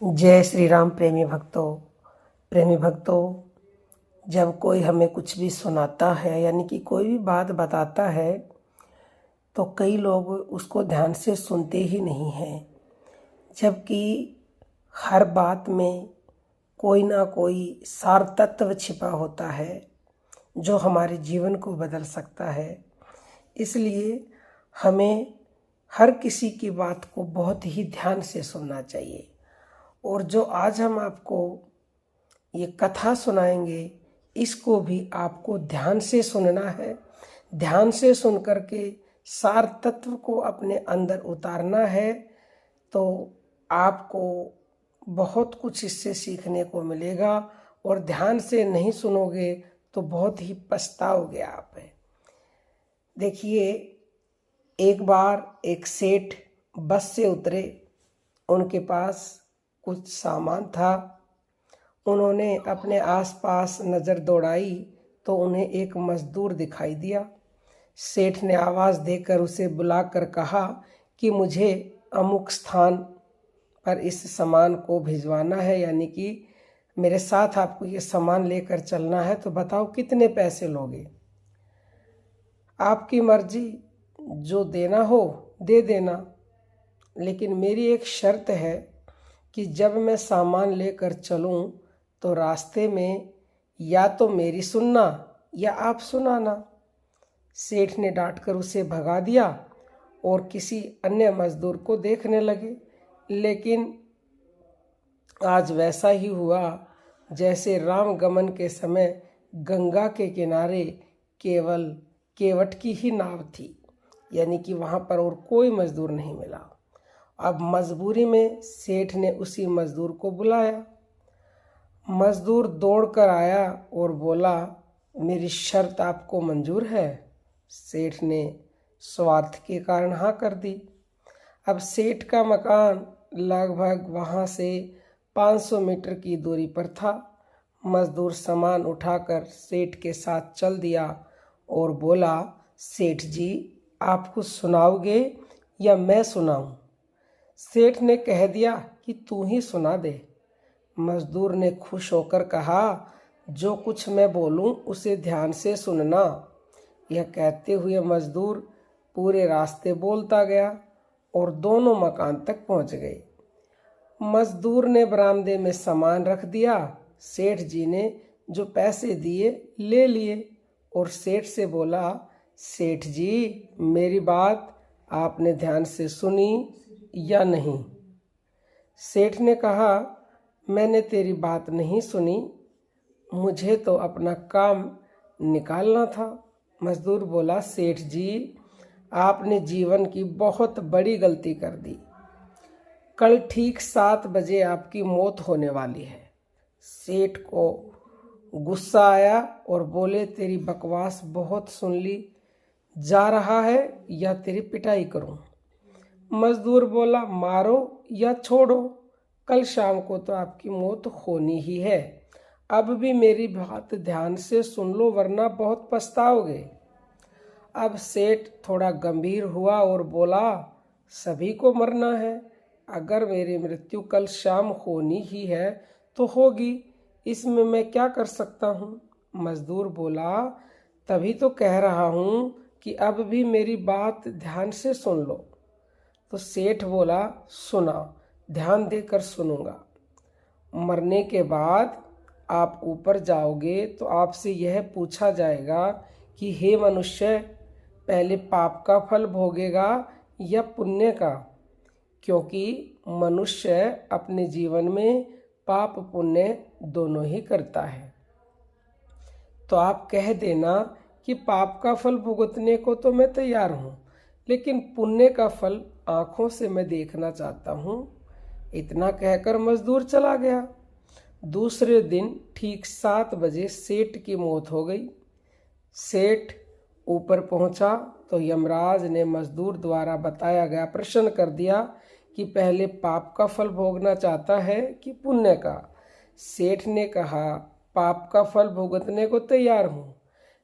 जय श्री राम। प्रेमी भक्तों, जब कोई हमें कुछ भी सुनाता है यानी कि कोई भी बात बताता है तो कई लोग उसको ध्यान से सुनते ही नहीं हैं, जबकि हर बात में कोई ना कोई सार तत्व छिपा होता है जो हमारे जीवन को बदल सकता है। इसलिए हमें हर किसी की बात को बहुत ही ध्यान से सुनना चाहिए। और जो आज हम आपको ये कथा सुनाएंगे, इसको भी आपको ध्यान से सुनना है। ध्यान से सुन करके सार तत्व को अपने अंदर उतारना है, तो आपको बहुत कुछ इससे सीखने को मिलेगा। और ध्यान से नहीं सुनोगे तो बहुत ही पछताओगे आप। देखिए, एक बार एक सेठ बस से उतरे, उनके पास कुछ सामान था। उन्होंने अपने आसपास नज़र दौड़ाई तो उन्हें एक मज़दूर दिखाई दिया। सेठ ने आवाज़ देकर उसे बुलाकर कहा कि मुझे अमुक स्थान पर इस सामान को भिजवाना है, यानी कि मेरे साथ आपको ये सामान लेकर चलना है, तो बताओ कितने पैसे लोगे। आपकी मर्जी, जो देना हो दे देना, लेकिन मेरी एक शर्त है कि जब मैं सामान लेकर चलूं तो रास्ते में या तो मेरी सुनना या आप सुनाना। सेठ ने डांटकर उसे भगा दिया और किसी अन्य मजदूर को देखने लगे। लेकिन आज वैसा ही हुआ जैसे राम गमन के समय गंगा के किनारे केवल केवट की ही नाव थी, यानी कि वहाँ पर और कोई मजदूर नहीं मिला। अब मजबूरी में सेठ ने उसी मजदूर को बुलाया। मजदूर दौड़ कर आया और बोला, मेरी शर्त आपको मंजूर है। सेठ ने स्वार्थ के कारण हाँ कर दी। अब सेठ का मकान लगभग वहाँ से 500 मीटर की दूरी पर था। मजदूर सामान उठाकर सेठ के साथ चल दिया और बोला, सेठ जी, आप कुछ सुनाओगे या मैं सुनाऊं? सेठ ने कह दिया कि तू ही सुना दे। मजदूर ने खुश होकर कहा, जो कुछ मैं बोलूं उसे ध्यान से सुनना। यह कहते हुए मजदूर पूरे रास्ते बोलता गया और दोनों मकान तक पहुंच गए। मजदूर ने बरामदे में सामान रख दिया। सेठ जी ने जो पैसे दिए ले लिए और सेठ से बोला, सेठ जी, मेरी बात आपने ध्यान से सुनी या नहीं? सेठ ने कहा, मैंने तेरी बात नहीं सुनी, मुझे तो अपना काम निकालना था। मजदूर बोला, सेठ जी, आपने जीवन की बहुत बड़ी गलती कर दी। कल ठीक 7 बजे आपकी मौत होने वाली है। सेठ को गुस्सा आया और बोले, तेरी बकवास बहुत सुन ली, जा रहा है या तेरी पिटाई करूं? मजदूर बोला, मारो या छोड़ो, कल शाम को तो आपकी मौत होनी ही है। अब भी मेरी बात ध्यान से सुन लो, वरना बहुत पछताओगे। अब सेठ थोड़ा गंभीर हुआ और बोला, सभी को मरना है। अगर मेरी मृत्यु कल शाम होनी ही है तो होगी, इसमें मैं क्या कर सकता हूँ? मजदूर बोला, तभी तो कह रहा हूँ कि अब भी मेरी बात ध्यान से सुन लो। तो सेठ बोला, सुना, ध्यान देकर सुनूंगा। मरने के बाद आप ऊपर जाओगे तो आपसे यह पूछा जाएगा कि हे मनुष्य, पहले पाप का फल भोगेगा या पुण्य का? क्योंकि मनुष्य अपने जीवन में पाप पुण्य दोनों ही करता है। तो आप कह देना कि पाप का फल भुगतने को तो मैं तैयार हूँ, लेकिन पुण्य का फल आंखों से मैं देखना चाहता हूँ। इतना कहकर मजदूर चला गया। दूसरे दिन ठीक 7 बजे सेठ की मौत हो गई। सेठ ऊपर पहुंचा तो यमराज ने मजदूर द्वारा बताया गया प्रश्न कर दिया कि पहले पाप का फल भोगना चाहता है कि पुण्य का? सेठ ने कहा, पाप का फल भुगतने को तैयार हूँ,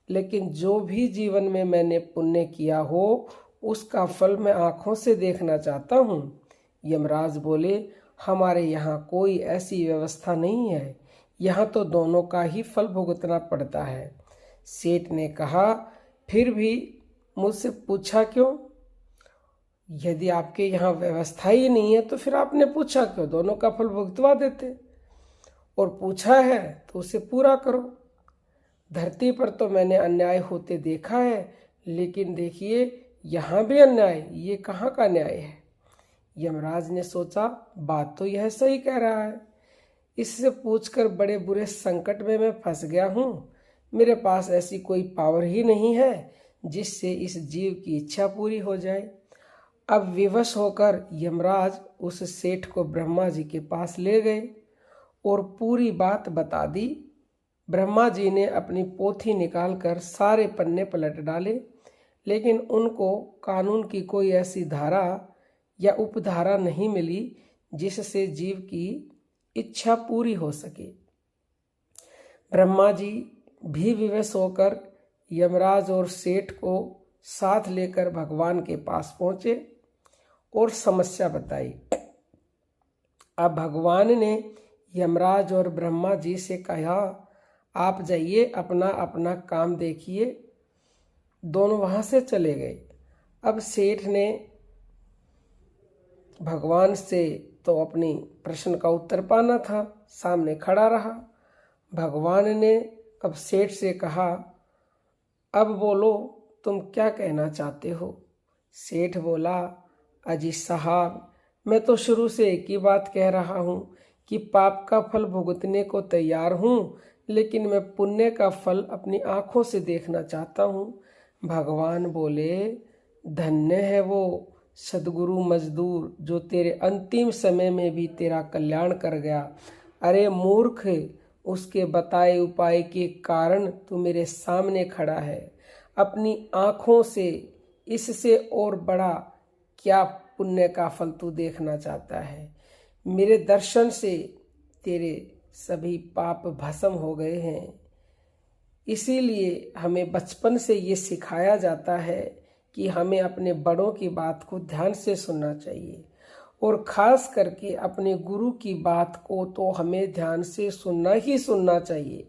लेकिन जो भी जीवन में मैंने पुण्य किया हो उसका फल मैं आँखों से देखना चाहता हूँ। यमराज बोले, हमारे यहाँ कोई ऐसी व्यवस्था नहीं है, यहाँ तो दोनों का ही फल भुगतना पड़ता है। सेठ ने कहा, फिर भी मुझसे पूछा क्यों? यदि आपके यहाँ व्यवस्था ही नहीं है तो फिर आपने पूछा क्यों? दोनों का फल भुगतवा देते। और पूछा है तो उसे पूरा करो। धरती पर तो मैंने अन्याय होते देखा है, लेकिन देखिए यहाँ भी अन्याय, ये कहाँ का न्याय है? यमराज ने सोचा, बात तो यह सही कह रहा है। इससे पूछकर बड़े बुरे संकट में मैं फंस गया हूँ। मेरे पास ऐसी कोई पावर ही नहीं है जिससे इस जीव की इच्छा पूरी हो जाए। अब विवश होकर यमराज उस सेठ को ब्रह्मा जी के पास ले गए और पूरी बात बता दी। ब्रह्मा जी ने अपनी पोथी निकालकर सारे पन्ने पलट डाले, लेकिन उनको कानून की कोई ऐसी धारा या उपधारा नहीं मिली जिससे जीव की इच्छा पूरी हो सके। ब्रह्मा जी भी विवश होकर यमराज और सेठ को साथ लेकर भगवान के पास पहुंचे और समस्या बताई। अब भगवान ने यमराज और ब्रह्मा जी से कहा, आप जाइए, अपना अपना काम देखिए। दोनों वहां से चले गए। अब सेठ ने भगवान से तो अपनी प्रश्न का उत्तर पाना था, सामने खड़ा रहा। भगवान ने अब सेठ से कहा, अब बोलो, तुम क्या कहना चाहते हो? सेठ बोला, अजी साहब, मैं तो शुरू से एक ही बात कह रहा हूँ कि पाप का फल भुगतने को तैयार हूँ, लेकिन मैं पुण्य का फल अपनी आंखों से देखना चाहता हूँ। भगवान बोले, धन्य है वो सदगुरु मजदूर जो तेरे अंतिम समय में भी तेरा कल्याण कर गया। अरे मूर्ख, उसके बताए उपाय के कारण तू मेरे सामने खड़ा है। अपनी आंखों से इससे और बड़ा क्या पुण्य का फल तू देखना चाहता है? मेरे दर्शन से तेरे सभी पाप भस्म हो गए हैं। इसीलिए हमें बचपन से ये सिखाया जाता है कि हमें अपने बड़ों की बात को ध्यान से सुनना चाहिए, और खास करके अपने गुरु की बात को तो हमें ध्यान से सुनना ही सुनना चाहिए,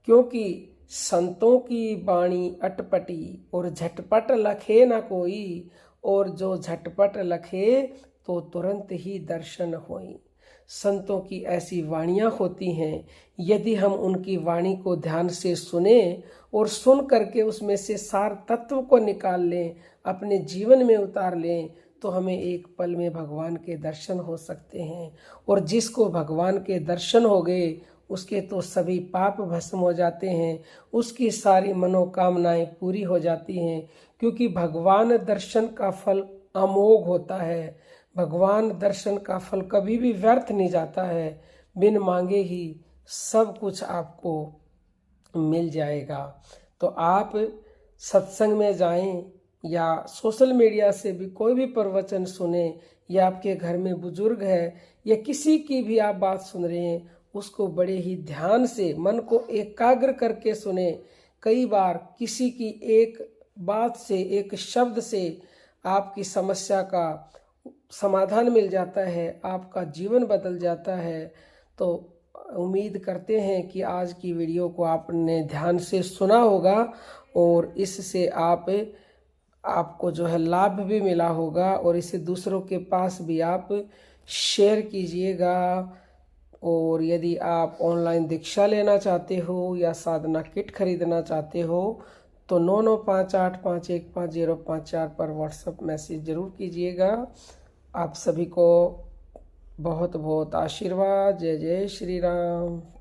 क्योंकि संतों की वाणी अटपटी और झटपट लखे न कोई, और जो झटपट लखे तो तुरंत ही दर्शन होई। संतों की ऐसी वाणियाँ होती हैं, यदि हम उनकी वाणी को ध्यान से सुने और सुन करके उसमें से सार तत्व को निकाल लें, अपने जीवन में उतार लें, तो हमें एक पल में भगवान के दर्शन हो सकते हैं। और जिसको भगवान के दर्शन हो गए उसके तो सभी पाप भस्म हो जाते हैं, उसकी सारी मनोकामनाएं पूरी हो जाती हैं, क्योंकि भगवान दर्शन का फल अमोघ होता है। भगवान दर्शन का फल कभी भी व्यर्थ नहीं जाता है। बिन मांगे ही सब कुछ आपको मिल जाएगा। तो आप सत्संग में जाएं या सोशल मीडिया से भी कोई भी प्रवचन सुने, या आपके घर में बुजुर्ग है या किसी की भी आप बात सुन रहे हैं, उसको बड़े ही ध्यान से मन को एकाग्र करके सुने। कई बार किसी की एक बात से, एक शब्द से आपकी समस्या का समाधान मिल जाता है, आपका जीवन बदल जाता है। तो उम्मीद करते हैं कि आज की वीडियो को आपने ध्यान से सुना होगा और इससे आपको जो है लाभ भी मिला होगा, और इसे दूसरों के पास भी आप शेयर कीजिएगा। और यदि आप ऑनलाइन दीक्षा लेना चाहते हो या साधना किट खरीदना चाहते हो तो 9958515054 पर व्हाट्सएप मैसेज ज़रूर कीजिएगा। आप सभी को बहुत बहुत आशीर्वाद। जय जय श्री राम।